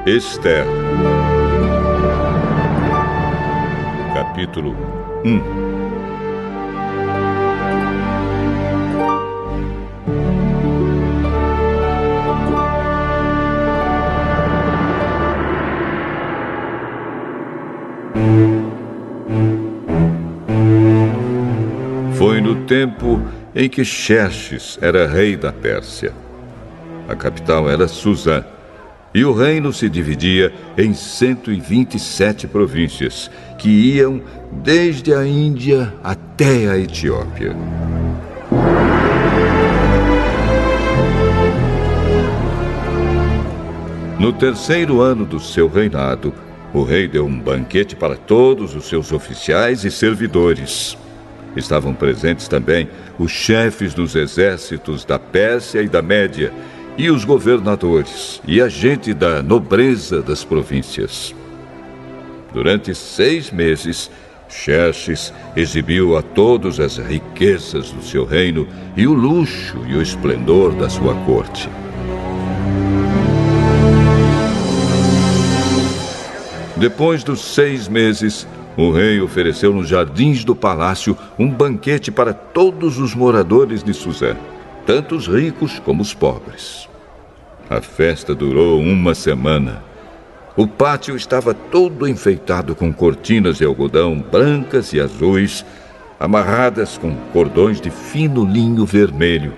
Ester. Capítulo 1. Foi no tempo em que Xerxes era rei da Pérsia. A capital era Susã, e o reino se dividia em 127 províncias, que iam desde a Índia até a Etiópia. No terceiro ano do seu reinado, o rei deu um banquete para todos os seus oficiais e servidores. Estavam presentes também os chefes dos exércitos da Pérsia e da Média, e os governadores, e a gente da nobreza das províncias. Durante 6 meses, Xerxes exibiu a todos as riquezas do seu reino e o luxo e o esplendor da sua corte. Depois dos 6 meses, o rei ofereceu nos jardins do palácio um banquete para todos os moradores de Susã, tanto os ricos como os pobres. A festa durou 1 semana. O pátio estava todo enfeitado com cortinas de algodão brancas e azuis, amarradas com cordões de fino linho vermelho,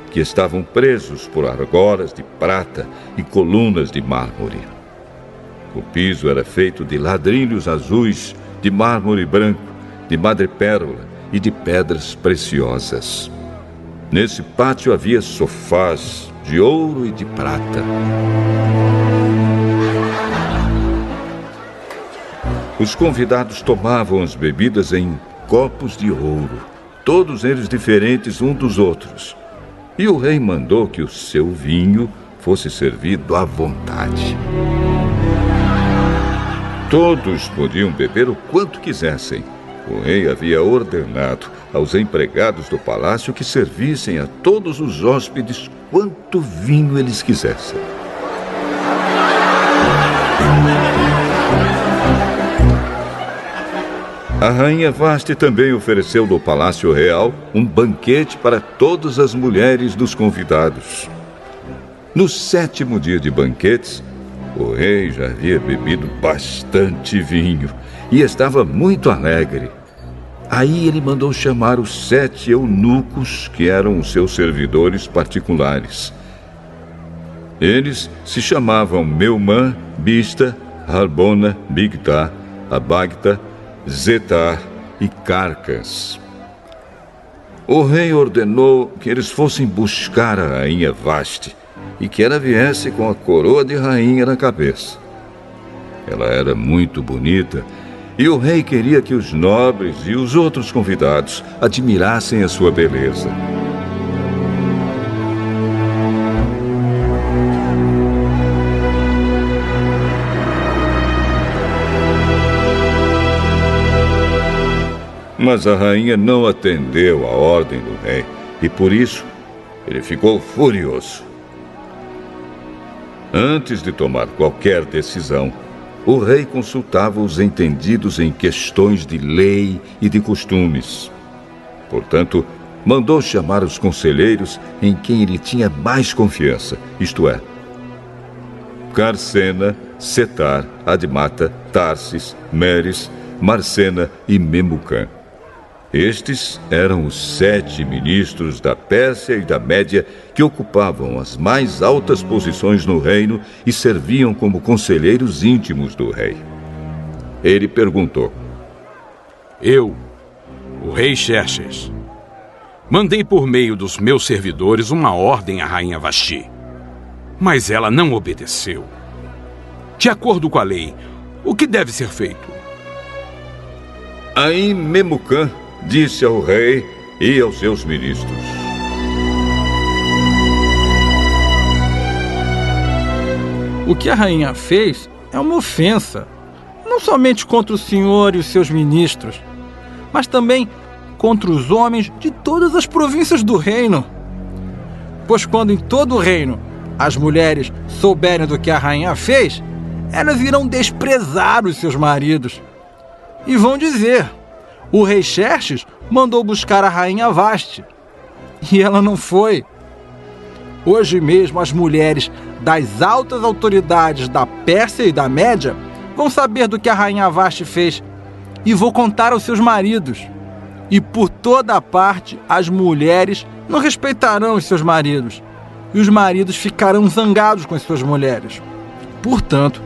que estavam presos por argolas de prata e colunas de mármore. O piso era feito de ladrilhos azuis, de mármore branco, de madrepérola e de pedras preciosas. Nesse pátio havia sofás de ouro e de prata. Os convidados tomavam as bebidas em copos de ouro, todos eles diferentes uns dos outros. E o rei mandou que o seu vinho fosse servido à vontade. Todos podiam beber o quanto quisessem. O rei havia ordenado aos empregados do palácio que servissem a todos os hóspedes quanto vinho eles quisessem. A rainha Vasti também ofereceu no Palácio Real um banquete para todas as mulheres dos convidados. No 7º dia de banquetes, o rei já havia bebido bastante vinho e estava muito alegre. Aí ele mandou chamar os 7 eunucos que eram os seus servidores particulares. Eles se chamavam Meumã, Bista, Harbona, Bigtá, Abagtá, Zetar e Carcas. O rei ordenou que eles fossem buscar a rainha Vasti e que ela viesse com a coroa de rainha na cabeça. Ela era muito bonita e o rei queria que os nobres e os outros convidados admirassem a sua beleza. Mas a rainha não atendeu à ordem do rei e por isso ele ficou furioso. Antes de tomar qualquer decisão, o rei consultava os entendidos em questões de lei e de costumes. Portanto, mandou chamar os conselheiros em quem ele tinha mais confiança, isto é, Carcena, Setar, Admata, Tarsis, Meres, Marcena e Memucã. Estes eram os 7 ministros da Pérsia e da Média que ocupavam as mais altas posições no reino e serviam como conselheiros íntimos do rei. Ele perguntou: Eu, o rei Xerxes, mandei por meio dos meus servidores uma ordem à rainha Vasti, mas ela não obedeceu. De acordo com a lei, o que deve ser feito? Aí Memucã disse ao rei e aos seus ministros: O que a rainha fez é uma ofensa, não somente contra o senhor e os seus ministros, mas também contra os homens de todas as províncias do reino. Pois quando em todo o reino as mulheres souberem do que a rainha fez, elas irão desprezar os seus maridos. E vão dizer: o rei Xerxes mandou buscar a rainha Vaste, e ela não foi. Hoje mesmo as mulheres das altas autoridades da Pérsia e da Média vão saber do que a rainha Vaste fez e vão contar aos seus maridos. E por toda a parte as mulheres não respeitarão os seus maridos, e os maridos ficarão zangados com as suas mulheres. Portanto,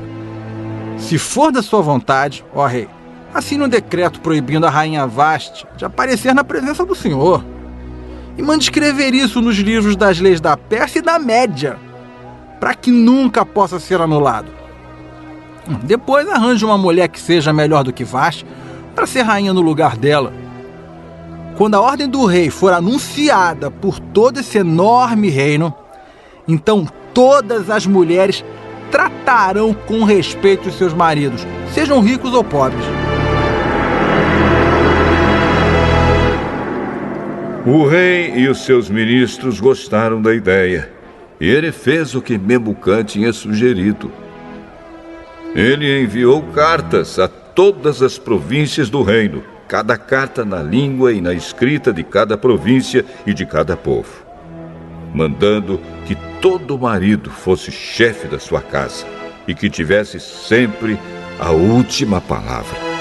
se for da sua vontade, ó rei, assine um decreto proibindo a rainha Vaste de aparecer na presença do Senhor. E mande escrever isso nos livros das leis da Pérsia e da Média, para que nunca possa ser anulado. Depois arranje uma mulher que seja melhor do que Vaste para ser rainha no lugar dela. Quando a ordem do rei for anunciada por todo esse enorme reino, então todas as mulheres tratarão com respeito os seus maridos, sejam ricos ou pobres. O rei e os seus ministros gostaram da ideia, e ele fez o que Memucã tinha sugerido. Ele enviou cartas a todas as províncias do reino, cada carta na língua e na escrita de cada província e de cada povo, mandando que todo marido fosse chefe da sua casa e que tivesse sempre a última palavra.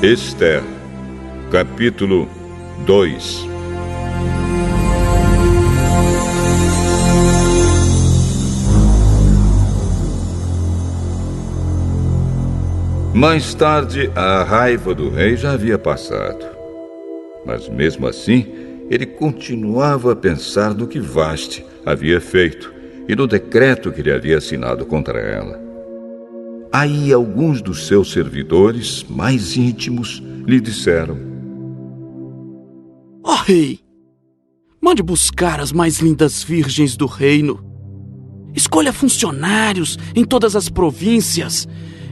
Esther, capítulo 2. Mais tarde, a raiva do rei já havia passado. Mas mesmo assim, ele continuava a pensar no que Vaste havia feito e no decreto que ele havia assinado contra ela. Aí alguns dos seus servidores mais íntimos lhe disseram: Ó rei, mande buscar as mais lindas virgens do reino. Escolha funcionários em todas as províncias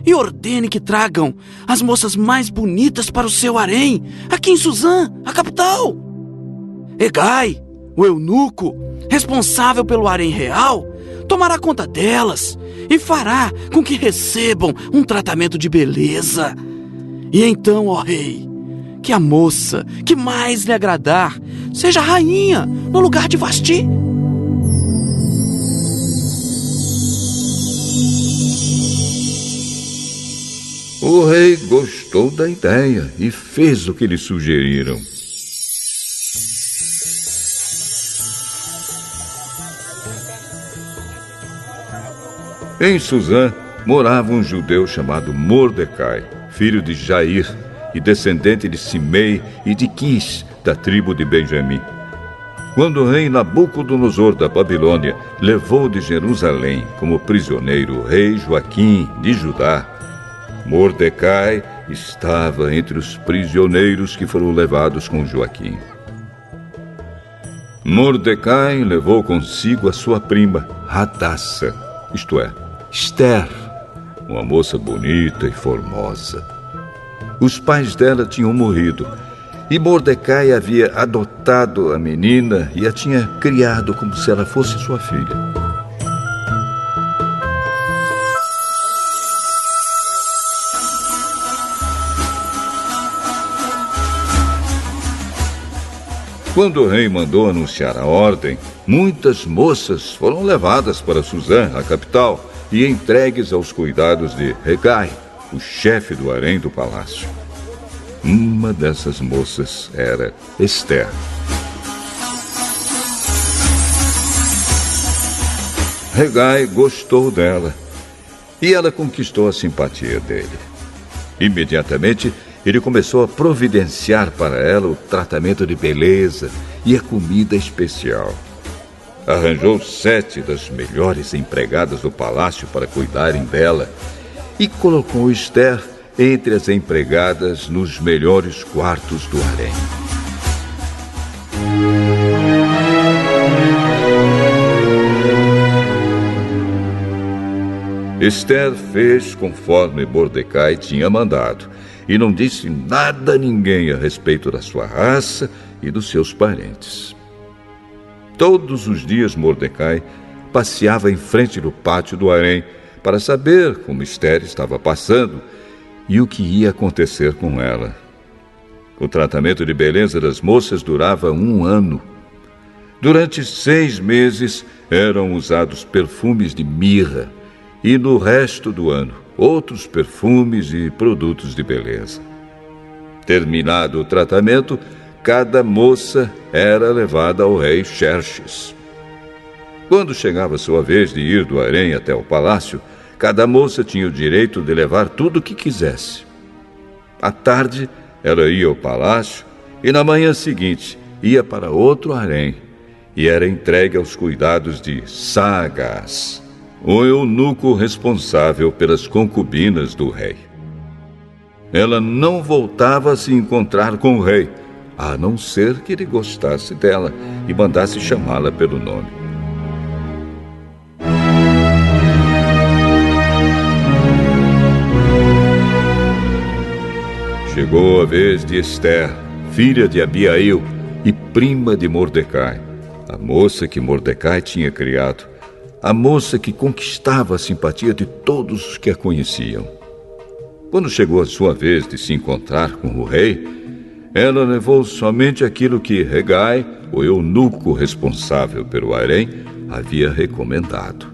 e ordene que tragam as moças mais bonitas para o seu harém, aqui em Suzã, a capital. Hegai, o eunuco, responsável pelo harém real, tomará conta delas e fará com que recebam um tratamento de beleza. E então, ó rei, que a moça que mais lhe agradar seja rainha no lugar de Vasti. O rei gostou da ideia e fez o que lhe sugeriram. Em Suzã morava um judeu chamado Mordecai, filho de Jair e descendente de Simei e de Quis, da tribo de Benjamim. Quando o rei Nabucodonosor da Babilônia levou de Jerusalém como prisioneiro o rei Joaquim de Judá, Mordecai estava entre os prisioneiros que foram levados com Joaquim. Mordecai levou consigo a sua prima, Hadassa, isto é, Esther, uma moça bonita e formosa. Os pais dela tinham morrido e Mordecai havia adotado a menina e a tinha criado como se ela fosse sua filha. Quando o rei mandou anunciar a ordem, muitas moças foram levadas para Suzã, a capital, e entregues aos cuidados de Hegai, o chefe do harém do palácio. Uma dessas moças era Esther. Hegai gostou dela e ela conquistou a simpatia dele. Imediatamente, ele começou a providenciar para ela o tratamento de beleza e a comida especial. arranjou 7 das melhores empregadas do palácio para cuidarem dela e colocou Esther entre as empregadas nos melhores quartos do harém. Esther fez conforme Mordecai tinha mandado e não disse nada a ninguém a respeito da sua raça e dos seus parentes. Todos os dias Mordecai passeava em frente do pátio do harém para saber como Esther estava passando e o que ia acontecer com ela. O tratamento de beleza das moças durava 1 ano. Durante 6 meses eram usados perfumes de mirra e no resto do ano outros perfumes e produtos de beleza. Terminado o tratamento, cada moça era levada ao rei Xerxes. Quando chegava a sua vez de ir do harém até o palácio, cada moça tinha o direito de levar tudo o que quisesse. À tarde, ela ia ao palácio e na manhã seguinte ia para outro harém e era entregue aos cuidados de Saagás, o eunuco responsável pelas concubinas do rei. Ela não voltava a se encontrar com o rei, a não ser que ele gostasse dela e mandasse chamá-la pelo nome. Chegou a vez de Esther, filha de Abiail e prima de Mordecai, a moça que Mordecai tinha criado, a moça que conquistava a simpatia de todos os que a conheciam. Quando chegou a sua vez de se encontrar com o rei, ela levou somente aquilo que Hegai, o eunuco responsável pelo harém, havia recomendado.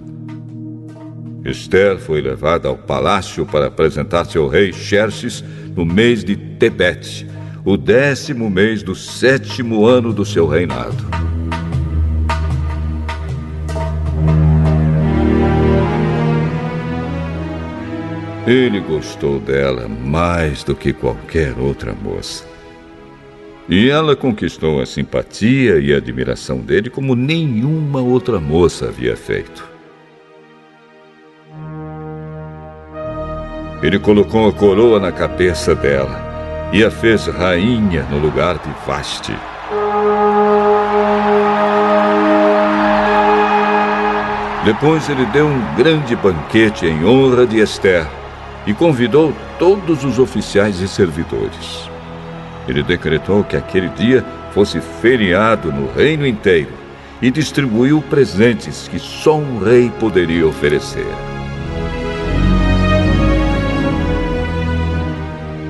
Esther foi levada ao palácio para apresentar-se ao rei Xerxes no mês de Tebete, o 10º mês do 7º ano do seu reinado. Ele gostou dela mais do que qualquer outra moça. E ela conquistou a simpatia e a admiração dele como nenhuma outra moça havia feito. Ele colocou a coroa na cabeça dela e a fez rainha no lugar de Vasti. Depois ele deu um grande banquete em honra de Esther e convidou todos os oficiais e servidores. Ele decretou que aquele dia fosse feriado no reino inteiro e distribuiu presentes que só um rei poderia oferecer.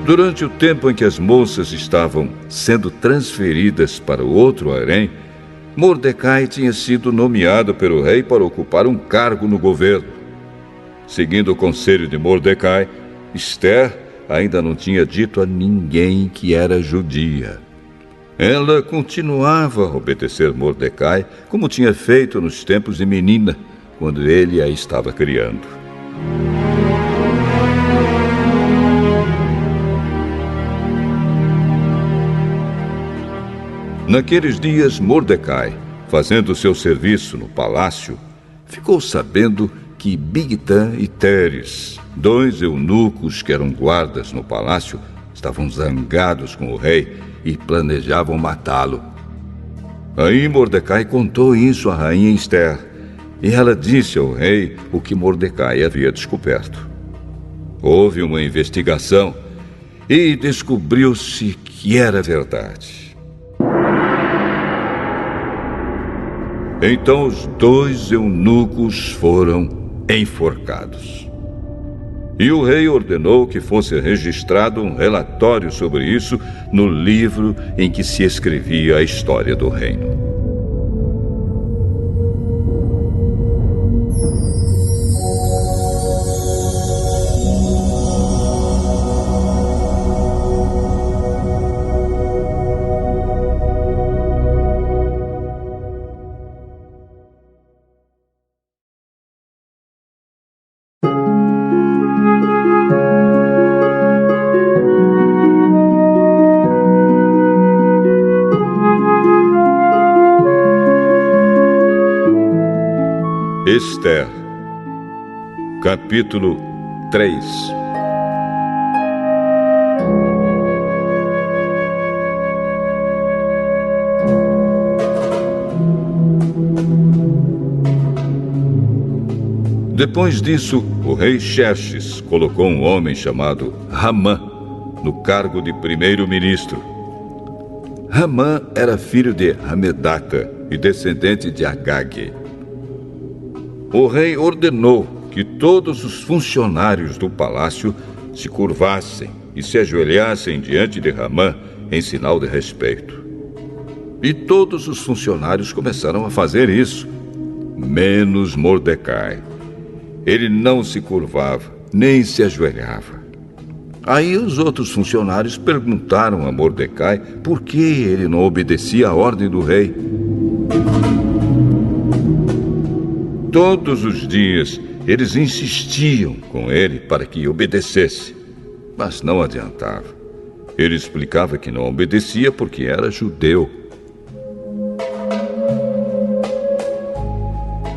Durante o tempo em que as moças estavam sendo transferidas para o outro harém, Mordecai tinha sido nomeado pelo rei para ocupar um cargo no governo. Seguindo o conselho de Mordecai, Esther ainda não tinha dito a ninguém que era judia. Ela continuava a obedecer Mordecai, como tinha feito nos tempos de menina, quando ele a estava criando. Naqueles dias, Mordecai, fazendo seu serviço no palácio, ficou sabendo que Bigtã e Teres, 2 eunucos que eram guardas no palácio, estavam zangados com o rei e planejavam matá-lo. Aí Mordecai contou isso à rainha Esther, e ela disse ao rei o que Mordecai havia descoberto. Houve uma investigação e descobriu-se que era verdade. Então os 2 eunucos foram enforcados. E o rei ordenou que fosse registrado um relatório sobre isso no livro em que se escrevia a história do reino. Esther, capítulo 3. Depois disso, o rei Xerxes colocou um homem chamado Ramã no cargo de primeiro-ministro. Ramã era filho de Hamedata e descendente de Agag. O rei ordenou que todos os funcionários do palácio se curvassem e se ajoelhassem diante de Ramã em sinal de respeito. E todos os funcionários começaram a fazer isso, menos Mordecai. Ele não se curvava, nem se ajoelhava. Aí os outros funcionários perguntaram a Mordecai por que ele não obedecia à ordem do rei. Todos os dias eles insistiam com ele para que obedecesse, mas não adiantava. Ele explicava que não obedecia porque era judeu.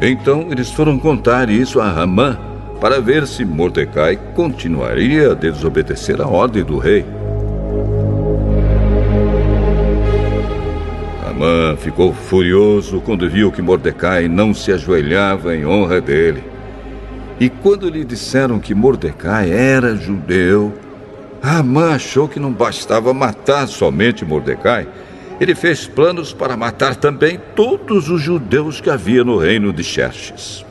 Então eles foram contar isso a Ramã para ver se Mordecai continuaria a desobedecer a ordem do rei. Ramã ficou furioso quando viu que Mordecai não se ajoelhava em honra dele. E quando lhe disseram que Mordecai era judeu, Ramã achou que não bastava matar somente Mordecai. Ele fez planos para matar também todos os judeus que havia no reino de Xerxes.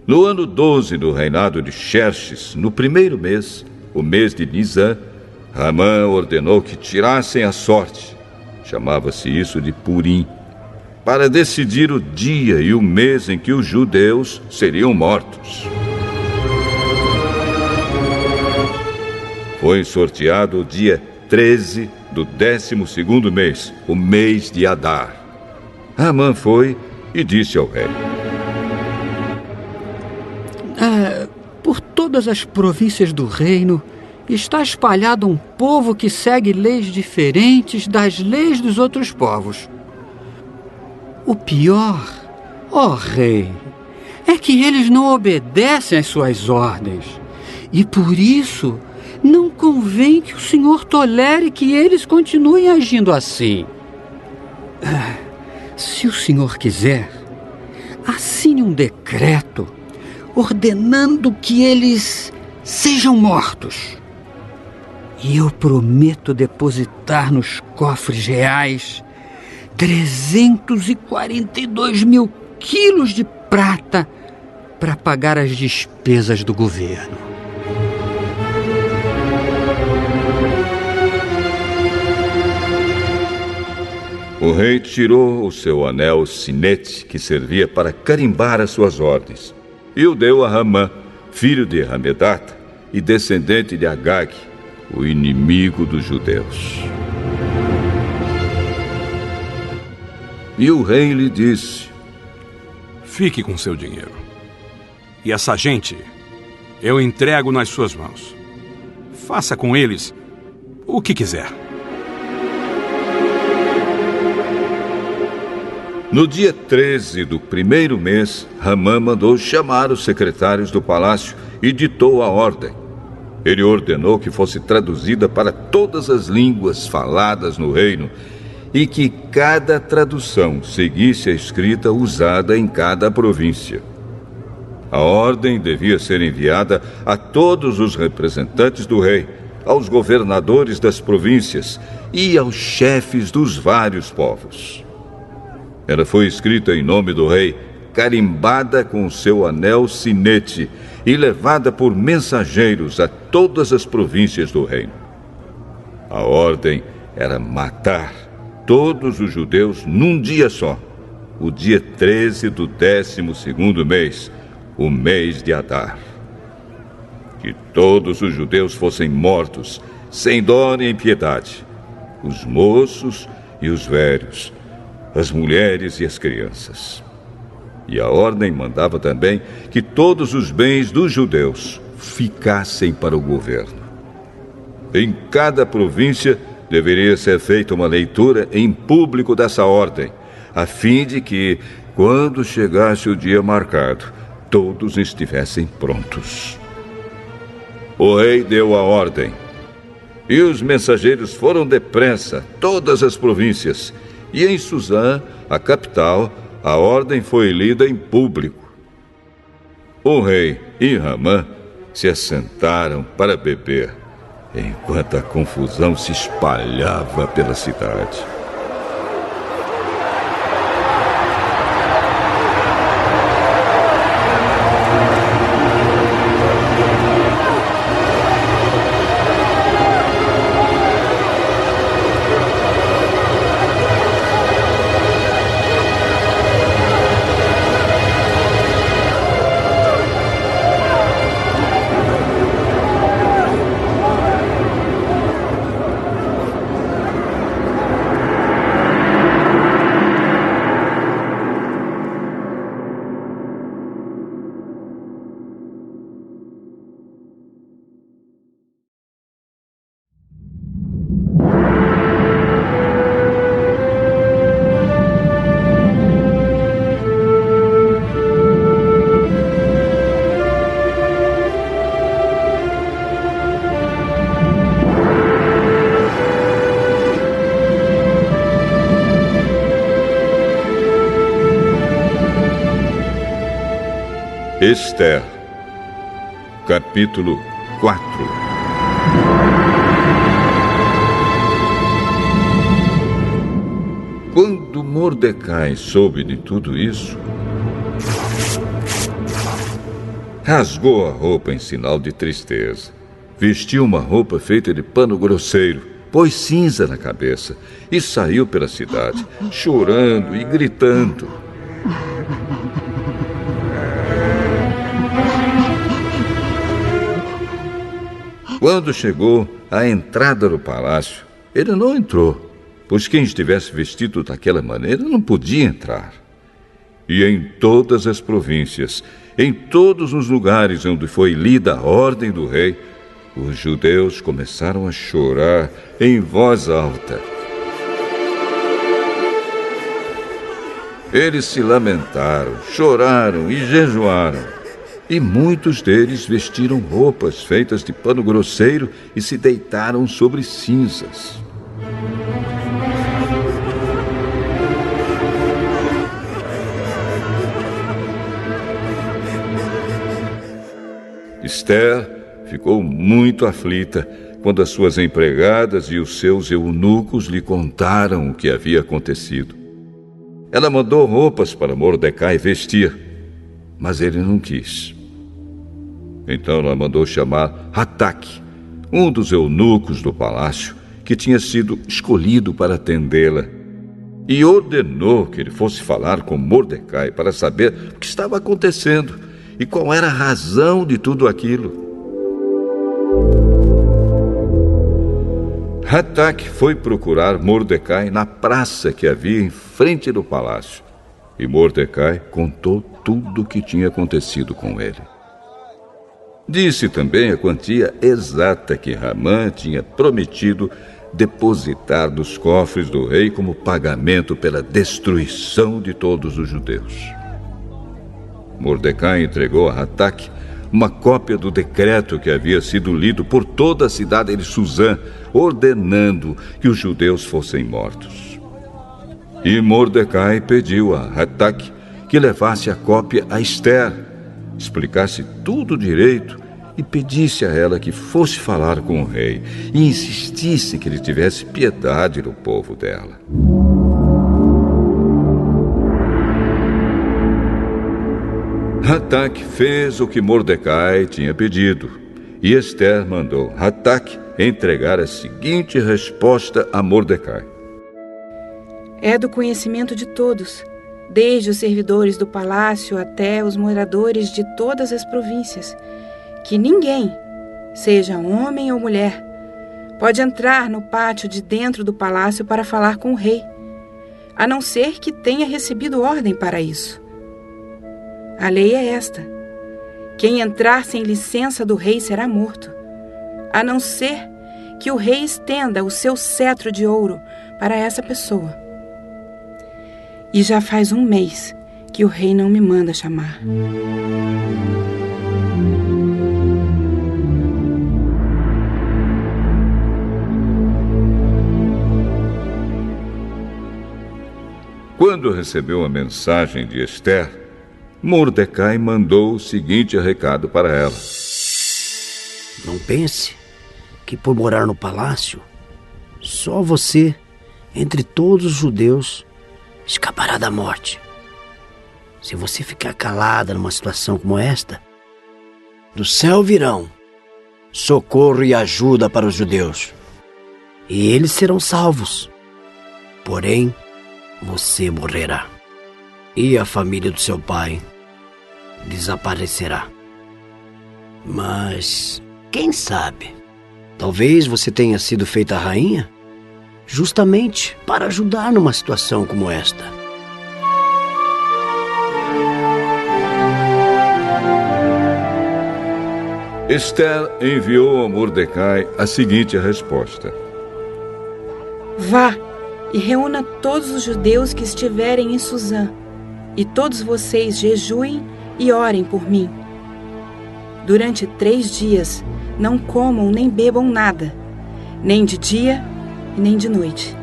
No ano 12 do reinado de Xerxes, no primeiro mês, o mês de Nisã, Ramã ordenou que tirassem a sorte, chamava-se isso de Purim, para decidir o dia e o mês em que os judeus seriam mortos. Foi sorteado o dia 13 do 12º mês, o mês de Adar. Ramã foi e disse ao rei: por todas as províncias do reino está espalhado um povo que segue leis diferentes das leis dos outros povos. O pior, ó rei, é que eles não obedecem às suas ordens. E por isso não convém que o Senhor tolere que eles continuem agindo assim. Se o Senhor quiser, assine um decreto ordenando que eles sejam mortos. E eu prometo depositar nos cofres reais 342 mil quilos de prata para pagar as despesas do governo. O rei tirou o seu anel sinete, que servia para carimbar as suas ordens, e o deu a Ramã, filho de Hamedata e descendente de Agag, o inimigo dos judeus. E o rei lhe disse: fique com seu dinheiro. E essa gente eu entrego nas suas mãos. Faça com eles o que quiser. No dia 13 do primeiro mês, Ramã mandou chamar os secretários do palácio e ditou a ordem. Ele ordenou que fosse traduzida para todas as línguas faladas no reino e que cada tradução seguisse a escrita usada em cada província. A ordem devia ser enviada a todos os representantes do rei, aos governadores das províncias e aos chefes dos vários povos. Ela foi escrita em nome do rei, carimbada com o seu anel sinete e levada por mensageiros a todas as províncias do reino. A ordem era matar todos os judeus num dia só, o dia 13 do 12º mês, o mês de Adar. Que todos os judeus fossem mortos, sem dó nem piedade, os moços e os velhos, as mulheres e as crianças. E a ordem mandava também que todos os bens dos judeus ficassem para o governo. Em cada província deveria ser feita uma leitura em público dessa ordem, a fim de que, quando chegasse o dia marcado, todos estivessem prontos. O rei deu a ordem, e os mensageiros foram depressa a todas as províncias, e em Suzã, a capital, a ordem foi lida em público. O rei e Ramã se assentaram para beber, enquanto a confusão se espalhava pela cidade. Esther, capítulo 4. Quando Mordecai soube de tudo isso, rasgou a roupa em sinal de tristeza, vestiu uma roupa feita de pano grosseiro, pôs cinza na cabeça e saiu pela cidade, chorando e gritando. Quando chegou à entrada do palácio, ele não entrou, pois quem estivesse vestido daquela maneira não podia entrar. E em todas as províncias, em todos os lugares onde foi lida a ordem do rei, os judeus começaram a chorar em voz alta. Eles se lamentaram, choraram e jejuaram. E muitos deles vestiram roupas feitas de pano grosseiro e se deitaram sobre cinzas. Esther ficou muito aflita quando as suas empregadas e os seus eunucos lhe contaram o que havia acontecido. Ela mandou roupas para Mordecai vestir, mas ele não quis. Então ela mandou chamar Hataque, um dos eunucos do palácio, que tinha sido escolhido para atendê-la, e ordenou que ele fosse falar com Mordecai para saber o que estava acontecendo e qual era a razão de tudo aquilo. Hataque foi procurar Mordecai na praça que havia em frente do palácio, e Mordecai contou tudo o que tinha acontecido com ele. Disse também a quantia exata que Ramã tinha prometido depositar nos cofres do rei como pagamento pela destruição de todos os judeus. Mordecai entregou a Hataque uma cópia do decreto que havia sido lido por toda a cidade de Suzã, ordenando que os judeus fossem mortos. E Mordecai pediu a Hataque que levasse a cópia a Esther, explicasse tudo direito e pedisse a ela que fosse falar com o rei e insistisse que ele tivesse piedade do povo dela. Hataque fez o que Mordecai tinha pedido, e Esther mandou Hataque entregar a seguinte resposta a Mordecai. É do conhecimento de todos, desde os servidores do palácio até os moradores de todas as províncias, que ninguém, seja homem ou mulher, pode entrar no pátio de dentro do palácio para falar com o rei, a não ser que tenha recebido ordem para isso. A lei é esta: quem entrar sem licença do rei será morto, a não ser que o rei estenda o seu cetro de ouro para essa pessoa. E já faz 1 mês que o rei não me manda chamar. Quando recebeu a mensagem de Ester, Mordecai mandou o seguinte recado para ela: Não pense que por morar no palácio, só você, entre todos os judeus, escapará da morte. Se você ficar calada numa situação como esta, do céu virão socorro e ajuda para os judeus, e eles serão salvos. Porém, você morrerá, e a família do seu pai desaparecerá. Mas, quem sabe, talvez você tenha sido feita rainha justamente para ajudar numa situação como esta. Ester enviou a Mordecai a seguinte resposta: Vá e reúna todos os judeus que estiverem em Suzã, e todos vocês jejuem e orem por mim. Durante 3 dias não comam nem bebam nada, nem de dia e nem de noite.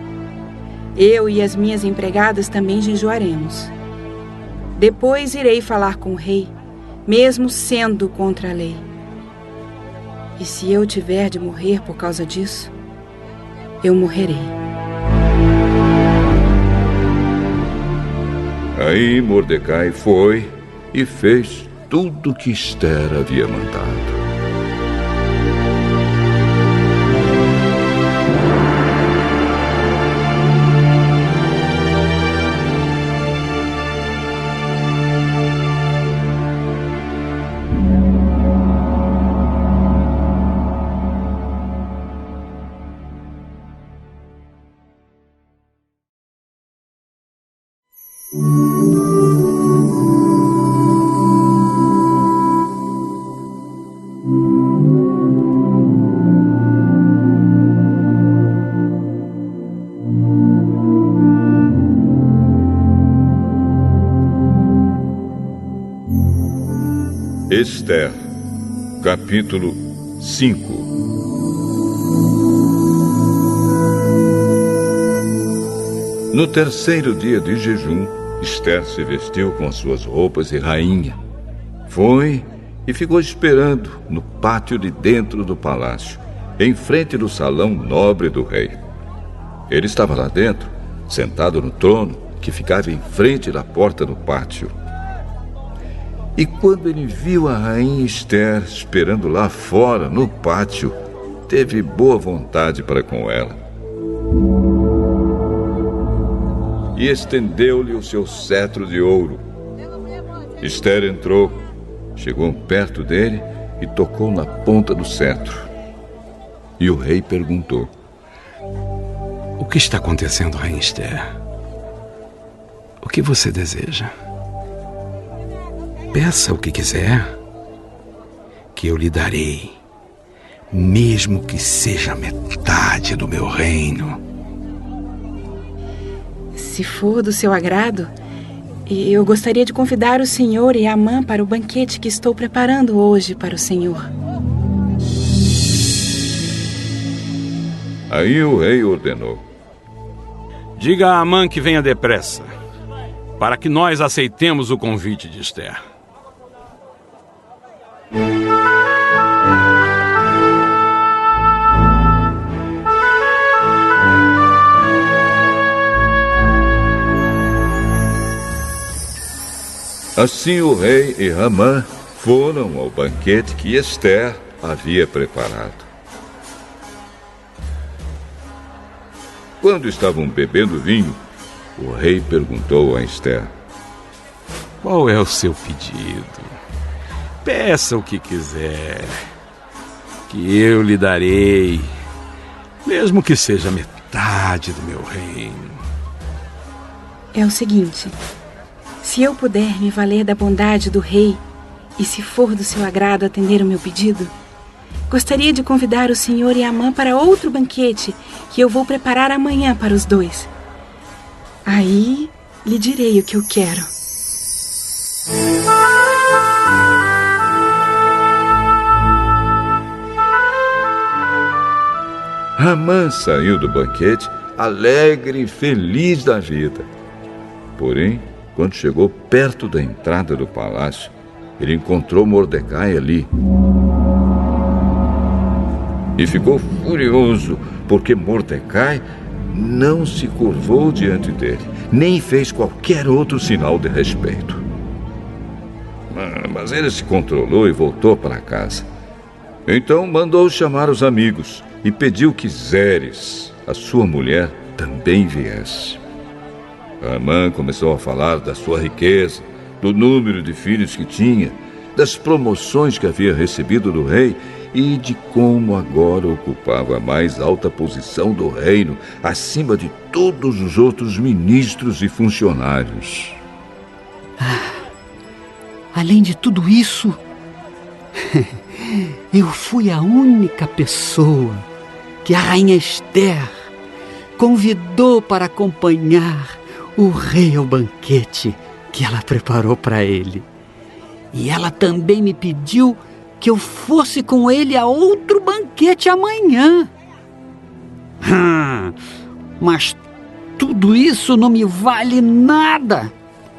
Eu e as minhas empregadas também jejuaremos. Depois irei falar com o rei, mesmo sendo contra a lei. E se eu tiver de morrer por causa disso, eu morrerei. Aí Mordecai foi e fez tudo o que Ester havia mandado. Ester, capítulo 5. No 3º dia de jejum, Ester se vestiu com suas roupas de rainha. Foi e ficou esperando no pátio de dentro do palácio, em frente do salão nobre do rei. Ele estava lá dentro, sentado no trono que ficava em frente da porta do pátio. E quando ele viu a rainha Ester esperando lá fora, no pátio, teve boa vontade para com ela. E estendeu-lhe o seu cetro de ouro. Ester entrou, chegou perto dele e tocou na ponta do cetro. E o rei perguntou: O que está acontecendo, rainha Ester? O que você deseja? Peça o que quiser, que eu lhe darei, mesmo que seja metade do meu reino. Se for do seu agrado, eu gostaria de convidar o senhor e Amã para o banquete que estou preparando hoje para o senhor. Aí o rei ordenou: Diga a Amã que venha depressa, para que nós aceitemos o convite de Ester. Assim o rei e Amã foram ao banquete que Ester havia preparado. Quando estavam bebendo vinho, o rei perguntou a Ester: Qual é o seu pedido? Peça o que quiser, que eu lhe darei, mesmo que seja metade do meu reino. É o seguinte: se eu puder me valer da bondade do rei, e se for do seu agrado atender o meu pedido, gostaria de convidar o senhor e a Amã para outro banquete que eu vou preparar amanhã para os dois. Aí lhe direi o que eu quero. Amã saiu do banquete alegre e feliz da vida. Porém, quando chegou perto da entrada do palácio, ele encontrou Mordecai ali. E ficou furioso, porque Mordecai não se curvou diante dele, nem fez qualquer outro sinal de respeito. Mas ele se controlou e voltou para casa. Então mandou chamar os amigos e pediu que Zeres, a sua mulher, também viesse. Amã começou a falar da sua riqueza, do número de filhos que tinha, das promoções que havia recebido do rei e de como agora ocupava a mais alta posição do reino, acima de todos os outros ministros e funcionários. Além de tudo isso, eu fui a única pessoa que a rainha Esther convidou para acompanhar o rei ao banquete que ela preparou para ele. E ela também me pediu que eu fosse com ele a outro banquete amanhã. Mas tudo isso não me vale nada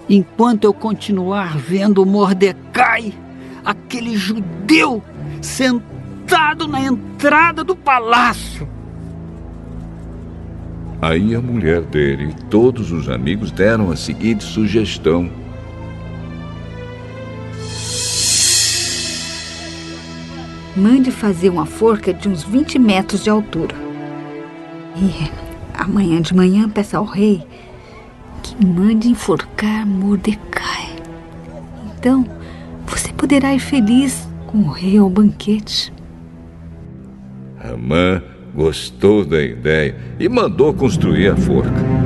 enquanto eu continuar vendo Mordecai, aquele judeu, sentado na entrada do palácio. Aí a mulher dele e todos os amigos deram a seguinte sugestão: mande fazer uma forca de uns 20 metros de altura. E amanhã de manhã peça ao rei que mande enforcar Mordecai. Então você poderá ir feliz com o rei ao banquete. Amã gostou da ideia e mandou construir a forca.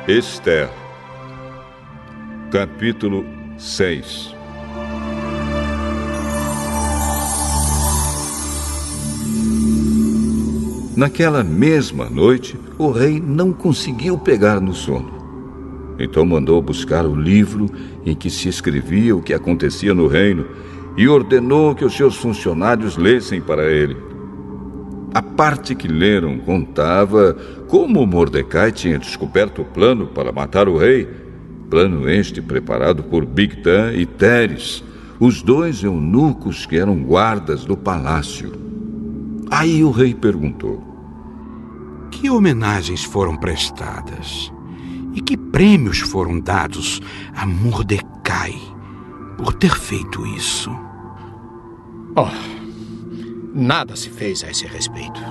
Esther, capítulo 6. Naquela mesma noite, o rei não conseguiu pegar no sono. Então mandou buscar o livro em que se escrevia o que acontecia no reino e ordenou que os seus funcionários lessem para ele. A parte que leram contava como Mordecai tinha descoberto o plano para matar o rei, plano este preparado por Bigtã e Teres, os dois eunucos que eram guardas do palácio. Aí o rei perguntou: que homenagens foram prestadas e que prêmios foram dados a Mordecai por ter feito isso? Nada se fez a esse respeito.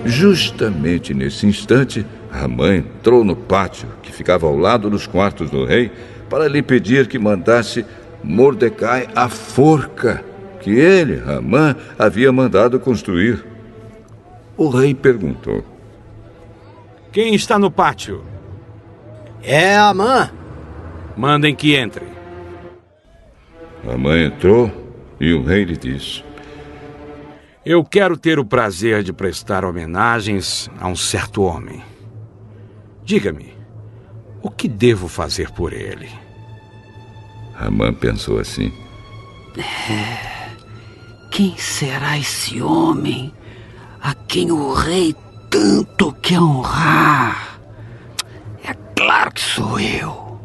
Justamente nesse instante, Amã entrou no pátio, que ficava ao lado dos quartos do rei, para lhe pedir que mandasse Mordecai a forca que ele, Amã, havia mandado construir. O rei perguntou: quem está no pátio? É Amã. Mandem que entre. Amã entrou e o rei lhe disse: eu quero ter o prazer de prestar homenagens a um certo homem. Diga-me, o que devo fazer por ele? Amã pensou assim: Quem será esse homem a quem o rei tanto quer honrar? É claro que sou eu.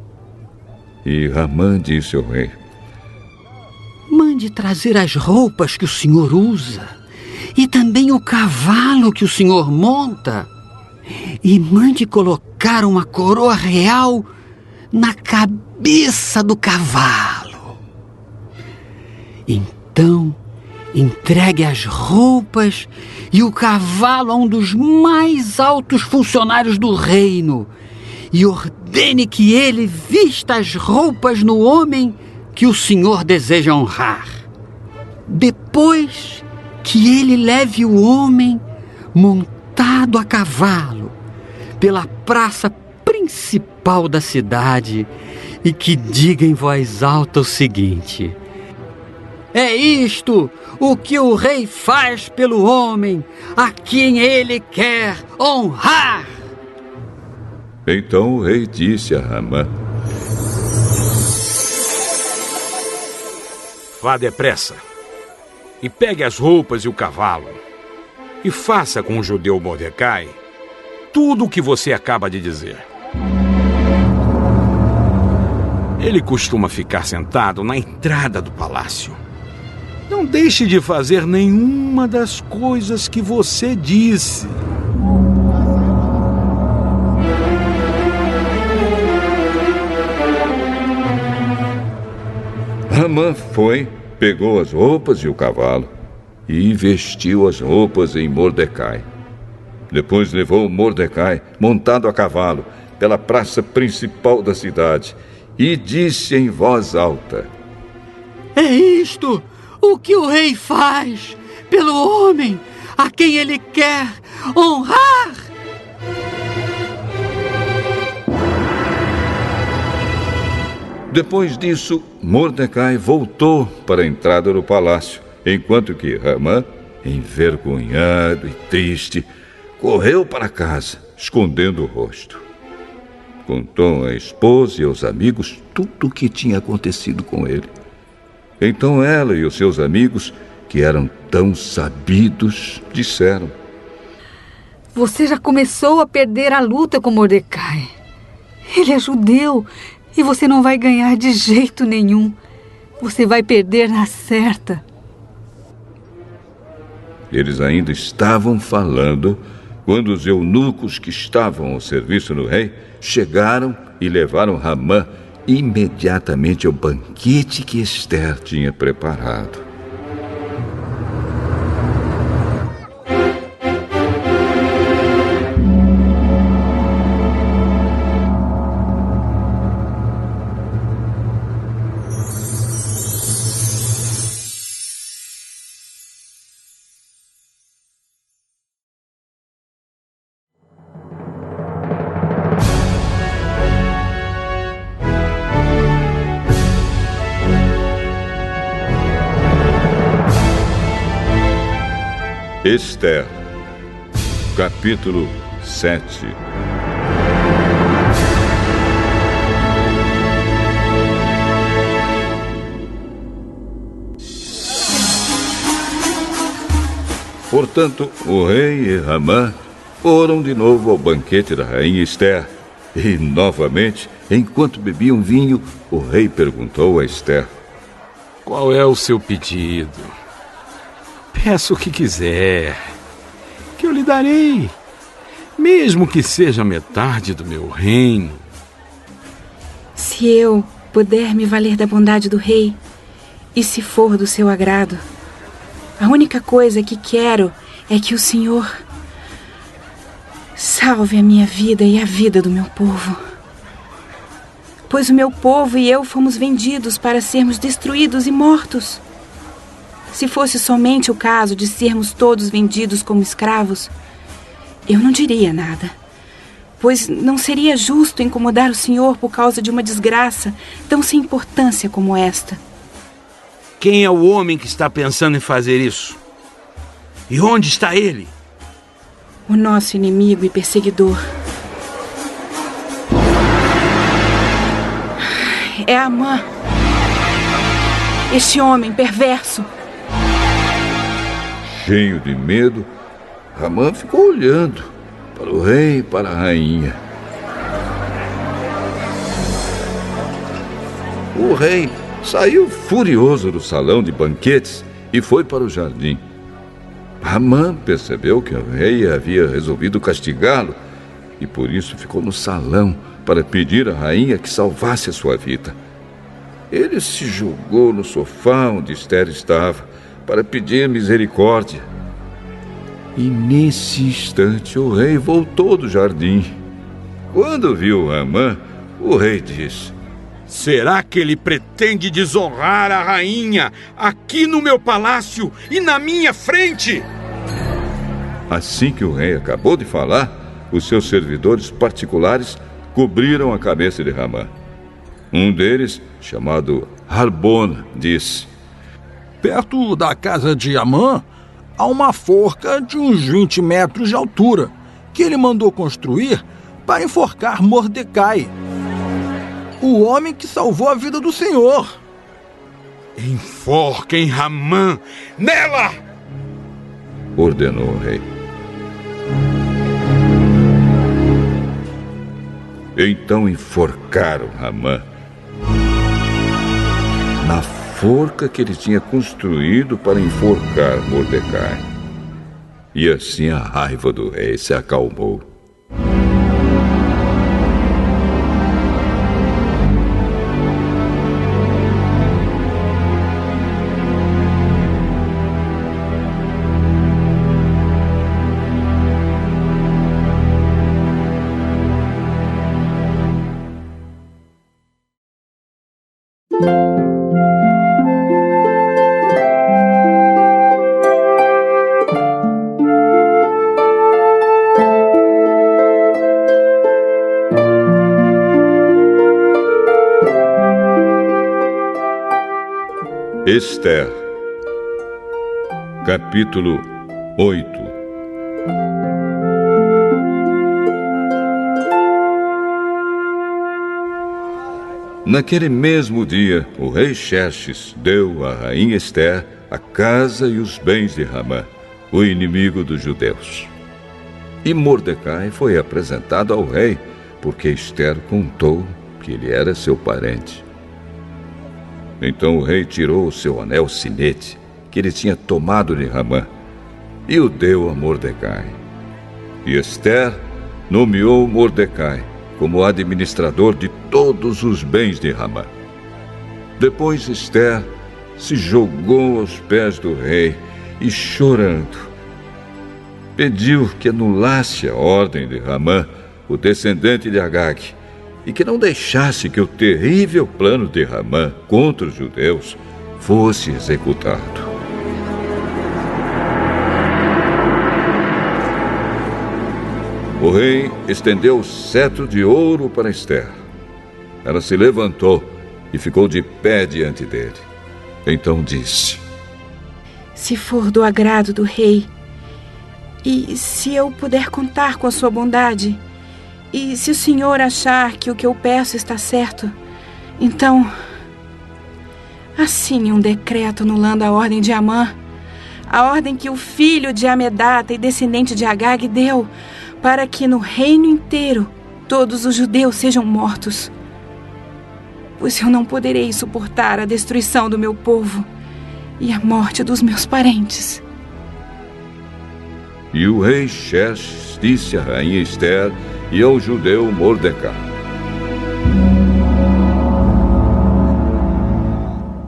E Ramã disse ao rei: mande trazer as roupas que o senhor usa e também o cavalo que o senhor monta. E mande colocar uma coroa real na cabeça do cavalo. Então, entregue as roupas e o cavalo a um dos mais altos funcionários do reino e ordene que ele vista as roupas no homem que o senhor deseja honrar. Depois que ele leve o homem montado a cavalo pela praça principal da cidade e que diga em voz alta o seguinte: é isto o que o rei faz pelo homem a quem ele quer honrar. Então o rei disse a Ramã: vá depressa e pegue as roupas e o cavalo e faça com o judeu Mordecai tudo o que você acaba de dizer. Ele costuma ficar sentado na entrada do palácio. Não deixe de fazer nenhuma das coisas que você disse. Ramã foi, pegou as roupas e o cavalo e vestiu as roupas em Mordecai. Depois levou Mordecai, montado a cavalo, pela praça principal da cidade e disse em voz alta: é isto o que o rei faz pelo homem a quem ele quer honrar. Depois disso, Mordecai voltou para a entrada do palácio, enquanto que Ramã, envergonhado e triste, correu para casa, escondendo o rosto. Contou à esposa e aos amigos tudo o que tinha acontecido com ele. Então ela e os seus amigos, que eram tão sabidos, disseram: você já começou a perder a luta com Mordecai. Ele é judeu e você não vai ganhar de jeito nenhum. Você vai perder na certa. Eles ainda estavam falando quando os eunucos que estavam ao serviço do rei chegaram e levaram Ramã imediatamente ao banquete que Ester tinha preparado. Ester, capítulo 7. Portanto, o rei e Ramã foram de novo ao banquete da rainha Ester. E, novamente, enquanto bebiam vinho, o rei perguntou a Ester: qual é o seu pedido? Peça o que quiser, que eu lhe darei, mesmo que seja metade do meu reino. Se eu puder me valer da bondade do rei, e se for do seu agrado, a única coisa que quero é que o Senhor salve a minha vida e a vida do meu povo. Pois o meu povo e eu fomos vendidos para sermos destruídos e mortos. Se fosse somente o caso de sermos todos vendidos como escravos, eu não diria nada, pois não seria justo incomodar o Senhor por causa de uma desgraça tão sem importância como esta. Quem é o homem que está pensando em fazer isso? E onde está ele? O nosso inimigo e perseguidor. É Amã, este homem perverso. Cheio de medo, Ramã ficou olhando para o rei e para a rainha. o rei saiu furioso do salão de banquetes e foi para o jardim. Amã percebeu que o rei havia resolvido castigá-lo e por isso ficou no salão para pedir à rainha que salvasse a sua vida. Ele se jogou no sofá onde Ester estava para pedir misericórdia. E nesse instante o rei voltou do jardim. Quando viu Amã, o rei disse: será que ele pretende desonrar a rainha aqui no meu palácio e na minha frente? Assim que o rei acabou de falar, os seus servidores particulares cobriram a cabeça de Amã. Um deles, chamado Harbona, disse: perto da casa de Amã, há uma forca de uns 20 metros de altura, que ele mandou construir para enforcar Mordecai, o homem que salvou a vida do Senhor. Enforquem Amã nela! Ordenou o rei. Então enforcaram Amã na forca que ele tinha construído para enforcar Mordecai. E assim a raiva do rei se acalmou. Ester, capítulo 8. Naquele mesmo dia, o rei Xerxes deu à rainha Ester a casa e os bens de Amã, o inimigo dos judeus. E Mordecai foi apresentado ao rei, porque Ester contou que ele era seu parente. Então o rei tirou o seu anel sinete, que ele tinha tomado de Amã, e o deu a Mordecai. E Ester nomeou Mordecai como administrador de todos os bens de Amã. Depois Ester se jogou aos pés do rei e, chorando, pediu que anulasse a ordem de Amã, o descendente de Agag, e que não deixasse que o terrível plano de Amã contra os judeus fosse executado. O rei estendeu o cetro de ouro para Ester. Ela se levantou e ficou de pé diante dele. Então disse: se for do agrado do rei, e se eu puder contar com a sua bondade, e se o senhor achar que o que eu peço está certo, então assine um decreto anulando a ordem de Amã, a ordem que o filho de Amedata e descendente de Agag deu, para que no reino inteiro todos os judeus sejam mortos. Pois eu não poderei suportar a destruição do meu povo e a morte dos meus parentes. E o rei Xerxes disse à rainha Ester e ao judeu Mordecai: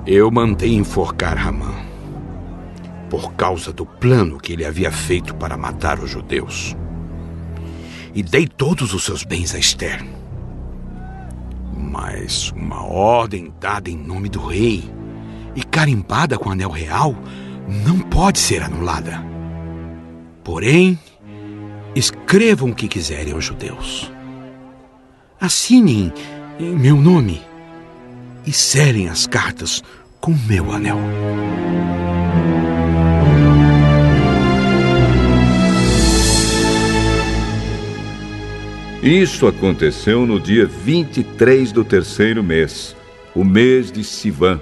eu mandei enforcar Amã, por causa do plano que ele havia feito para matar os judeus. E dei todos os seus bens a Ester. Mas uma ordem dada em nome do rei e carimbada com anel real não pode ser anulada. Porém, escrevam o que quiserem aos judeus. Assinem em meu nome e selem as cartas com meu anel. Isso aconteceu no dia 23 do terceiro mês, o mês de Sivan.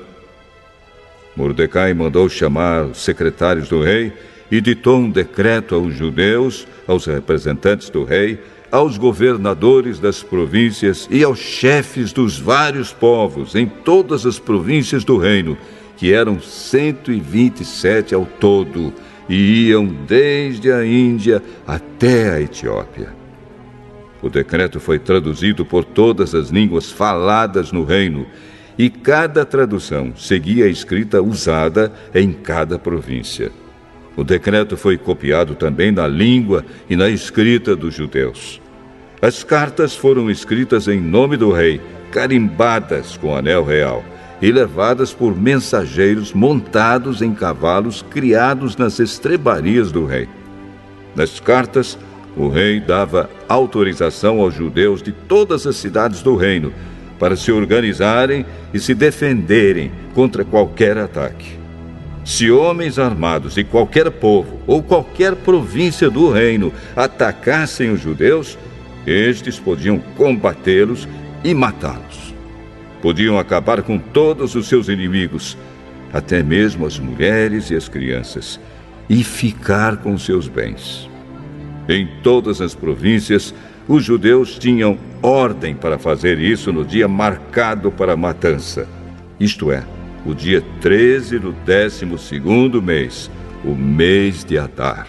Mordecai mandou chamar os secretários do rei e ditou um decreto aos judeus, aos representantes do rei, aos governadores das províncias e aos chefes dos vários povos em todas as províncias do reino, que eram 127 ao todo, e iam desde a Índia até a Etiópia. O decreto foi traduzido por todas as línguas faladas no reino, e cada tradução seguia a escrita usada em cada província. O decreto foi copiado também na língua e na escrita dos judeus. As cartas foram escritas em nome do rei, carimbadas com anel real, e levadas por mensageiros montados em cavalos criados nas estrebarias do rei. Nas cartas, o rei dava autorização aos judeus de todas as cidades do reino para se organizarem e se defenderem contra qualquer ataque. Se homens armados de qualquer povo ou qualquer província do reino atacassem os judeus, estes podiam combatê-los e matá-los. Podiam acabar com todos os seus inimigos, até mesmo as mulheres e as crianças, e ficar com seus bens. Em todas as províncias, os judeus tinham ordem para fazer isso no dia marcado para a matança, isto é, o dia 13 do 12º mês, o mês de Adar.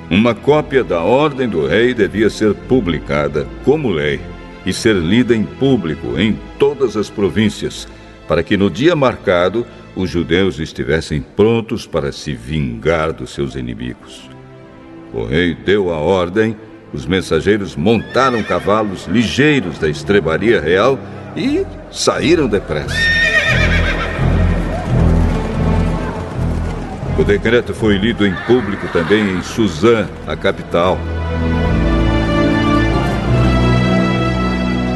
Uma cópia da ordem do rei devia ser publicada como lei e ser lida em público em todas as províncias, para que no dia marcado os judeus estivessem prontos para se vingar dos seus inimigos. O rei deu a ordem, os mensageiros montaram cavalos ligeiros da estrebaria real e saíram depressa. O decreto foi lido em público também em Suzã, a capital.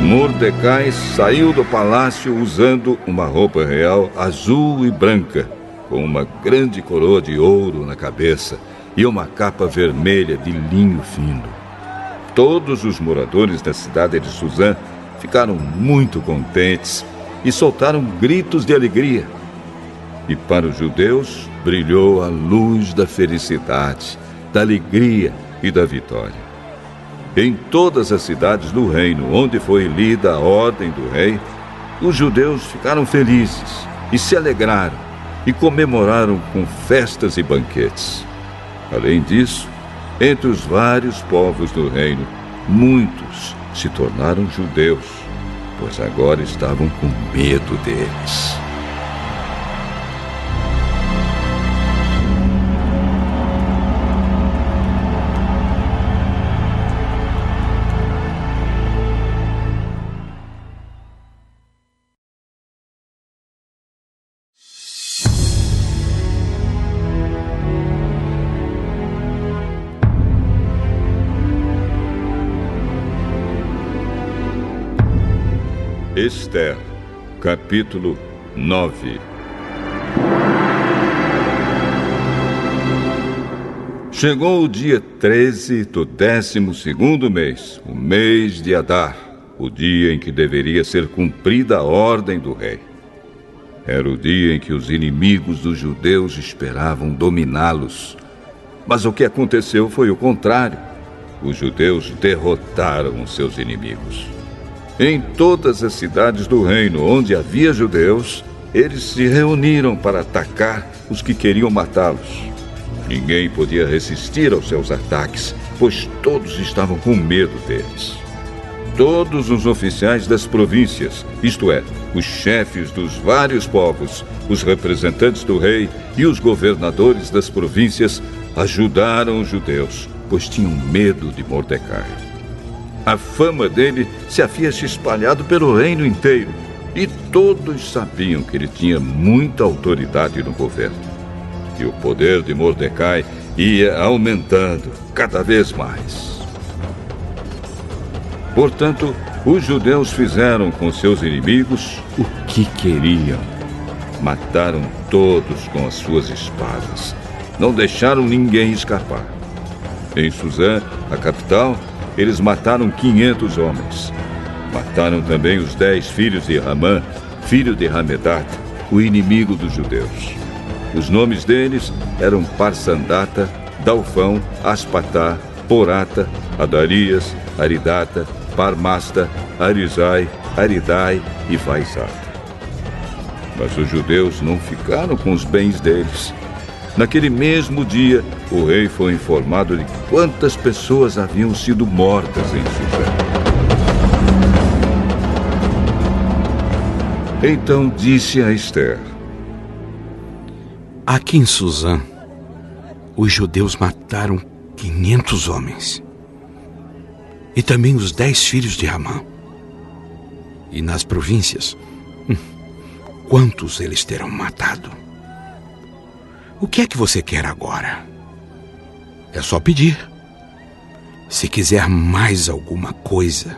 Mordecai saiu do palácio usando uma roupa real azul e branca, com uma grande coroa de ouro na cabeça e uma capa vermelha de linho fino. Todos os moradores da cidade de Suzã ficaram muito contentes e soltaram gritos de alegria. E para os judeus brilhou a luz da felicidade, da alegria e da vitória. Em todas as cidades do reino onde foi lida a ordem do rei, os judeus ficaram felizes e se alegraram e comemoraram com festas e banquetes. Além disso, entre os vários povos do reino, muitos se tornaram judeus, pois agora estavam com medo deles. Esther, capítulo 9. Chegou o dia 13 do 12º mês, o mês de Adar, o dia em que deveria ser cumprida a ordem do rei. Era o dia em que os inimigos dos judeus esperavam dominá-los. Mas o que aconteceu foi o contrário. Os judeus derrotaram os seus inimigos. Em todas as cidades do reino onde havia judeus, eles se reuniram para atacar os que queriam matá-los. Ninguém podia resistir aos seus ataques, pois todos estavam com medo deles. Todos os oficiais das províncias, isto é, os chefes dos vários povos, os representantes do rei e os governadores das províncias, ajudaram os judeus, pois tinham medo de Mordecai. A fama dele se havia se espalhado pelo reino inteiro e todos sabiam que ele tinha muita autoridade no governo. E o poder de Mordecai ia aumentando cada vez mais. Portanto, os judeus fizeram com seus inimigos o que queriam. Mataram todos com as suas espadas. Não deixaram ninguém escapar. Em Suzã, a capital, eles mataram 500 homens. Mataram também os 10 filhos de Ramã, filho de Hamedat, o inimigo dos judeus. Os nomes deles eram Parsandata, Dalfão, Aspatá, Porata, Adarias, Aridata, Parmasta, Arizai, Aridai e Vaizata. Mas os judeus não ficaram com os bens deles. Naquele mesmo dia, o rei foi informado de quantas pessoas haviam sido mortas em Suzã. Então disse a Ester: aqui em Suzã, os judeus mataram 500 homens. E também os 10 filhos de Ramã. E nas províncias, quantos eles terão matado? O que é que você quer agora? É só pedir. Se quiser mais alguma coisa,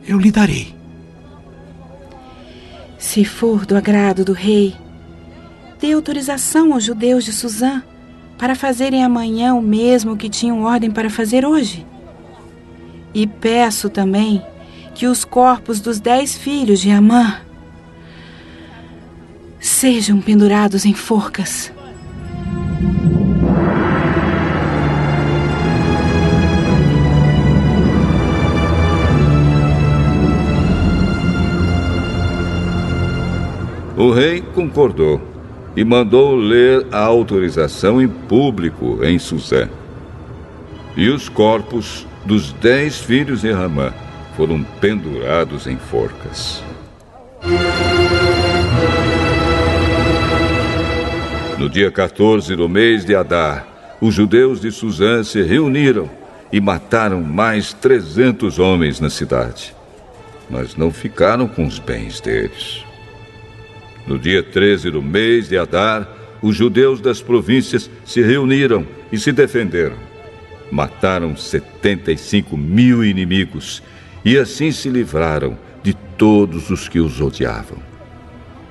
eu lhe darei. Se for do agrado do rei, dê autorização aos judeus de Suzã para fazerem amanhã o mesmo que tinham ordem para fazer hoje. E peço também que os corpos dos 10 filhos de Amã sejam pendurados em forcas. O rei concordou e mandou ler a autorização em público em Suzã. E os corpos dos 10 filhos de Ramã foram pendurados em forcas. No dia 14 do mês de Adar, os judeus de Suzã se reuniram e mataram mais 300 homens na cidade, mas não ficaram com os bens deles. No dia 13 do mês de Adar, os judeus das províncias se reuniram e se defenderam. Mataram 75.000 inimigos e assim se livraram de todos os que os odiavam.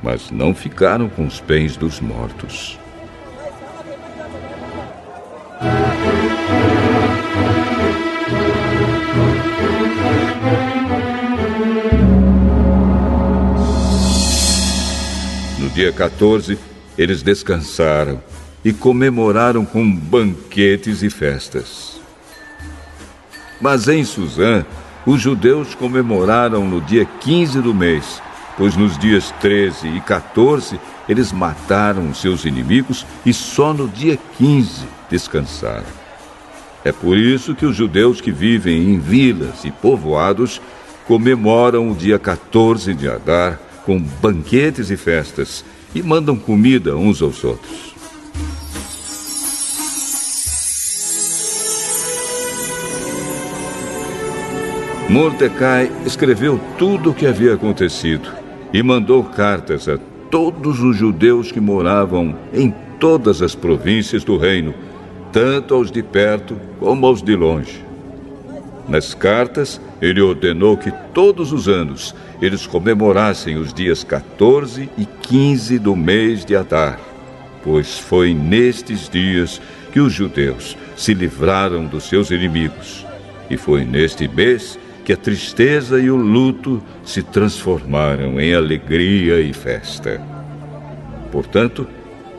Mas não ficaram com os bens dos mortos. No dia 14, eles descansaram e comemoraram com banquetes e festas. Mas em Suzã, os judeus comemoraram no dia 15 do mês, pois nos dias 13 e 14 eles mataram os seus inimigos e só no dia 15 descansaram. É por isso que os judeus que vivem em vilas e povoados comemoram o dia 14 de Adar com banquetes e festas e mandam comida uns aos outros. Mordecai escreveu tudo o que havia acontecido e mandou cartas a todos os judeus que moravam em todas as províncias do reino, tanto aos de perto como aos de longe. Nas cartas, ele ordenou que todos os anos eles comemorassem os dias 14 e 15 do mês de Adar, pois foi nestes dias que os judeus se livraram dos seus inimigos, e foi neste mês que a tristeza e o luto se transformaram em alegria e festa. Portanto,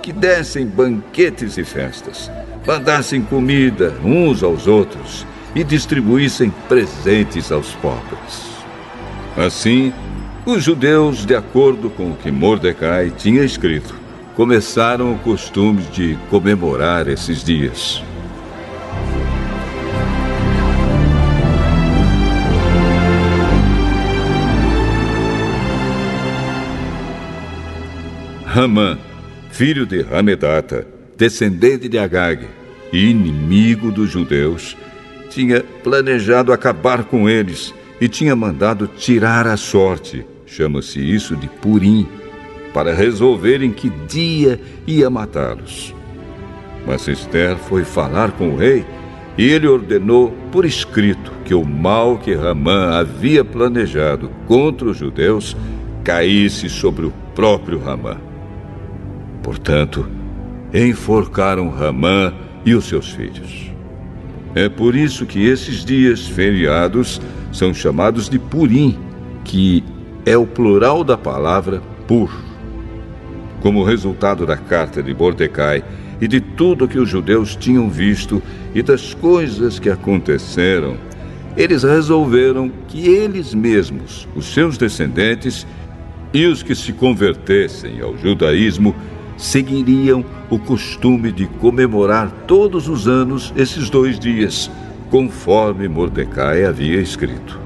que dessem banquetes e festas, mandassem comida uns aos outros e distribuíssem presentes aos pobres. Assim, os judeus, de acordo com o que Mordecai tinha escrito, começaram o costume de comemorar esses dias. Ramã, filho de Hamedata, descendente de Agag e inimigo dos judeus, tinha planejado acabar com eles e tinha mandado tirar a sorte, chama-se isso de Purim, para resolver em que dia ia matá-los. Mas Ester foi falar com o rei e ele ordenou por escrito que o mal que Ramã havia planejado contra os judeus caísse sobre o próprio Ramã. Portanto, enforcaram Ramã e os seus filhos. É por isso que esses dias feriados são chamados de Purim, que é o plural da palavra Pur. Como resultado da carta de Mordecai e de tudo que os judeus tinham visto e das coisas que aconteceram, eles resolveram que eles mesmos, os seus descendentes e os que se convertessem ao judaísmo, seguiriam o costume de comemorar todos os anos esses 2 dias, conforme Mordecai havia escrito.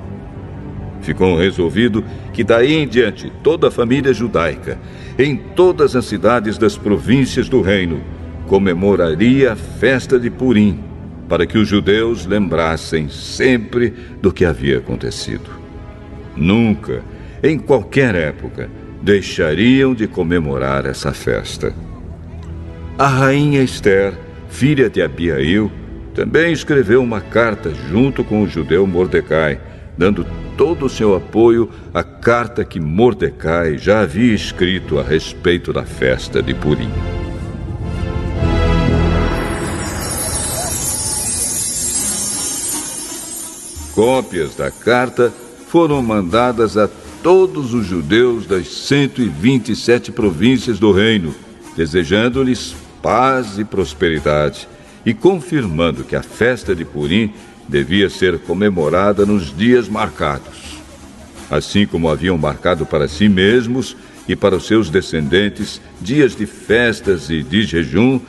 Ficou resolvido que daí em diante toda a família judaica, em todas as cidades das províncias do reino, comemoraria a festa de Purim, para que os judeus lembrassem sempre do que havia acontecido. Nunca, em qualquer época, deixariam de comemorar essa festa. A rainha Ester, filha de Abiail, também escreveu uma carta junto com o judeu Mordecai, dando todo o seu apoio à carta que Mordecai já havia escrito a respeito da festa de Purim. Cópias da carta foram mandadas a todos os judeus das 127 províncias do reino, desejando-lhes paz e prosperidade e confirmando que a festa de Purim devia ser comemorada nos dias marcados. Assim como haviam marcado para si mesmos e para os seus descendentes dias de festas e de jejum,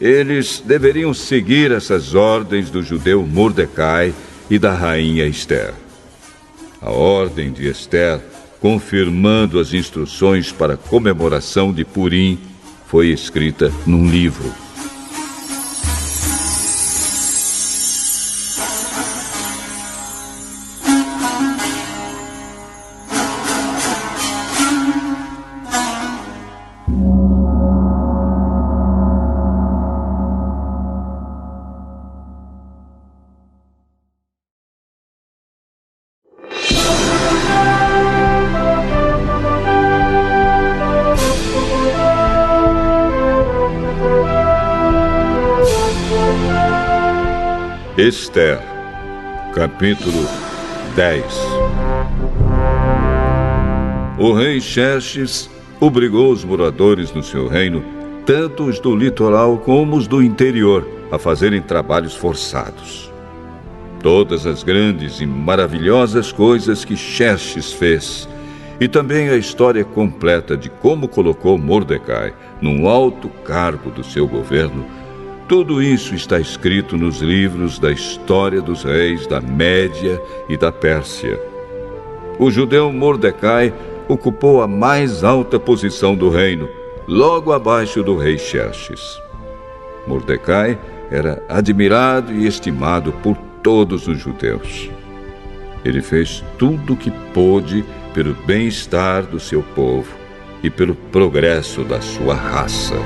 eles deveriam seguir essas ordens do judeu Mordecai e da rainha Ester. A ordem de Ester, confirmando as instruções para a comemoração de Purim, foi escrita num livro. Ester, capítulo 10. O rei Xerxes obrigou os moradores no seu reino, tanto os do litoral como os do interior, a fazerem trabalhos forçados. Todas as grandes e maravilhosas coisas que Xerxes fez, e também a história completa de como colocou Mordecai num alto cargo do seu governo, tudo isso está escrito nos livros da história dos reis da Média e da Pérsia. O judeu Mordecai ocupou a mais alta posição do reino, logo abaixo do rei Xerxes. Mordecai era admirado e estimado por todos os judeus. Ele fez tudo o que pôde pelo bem-estar do seu povo e pelo progresso da sua raça.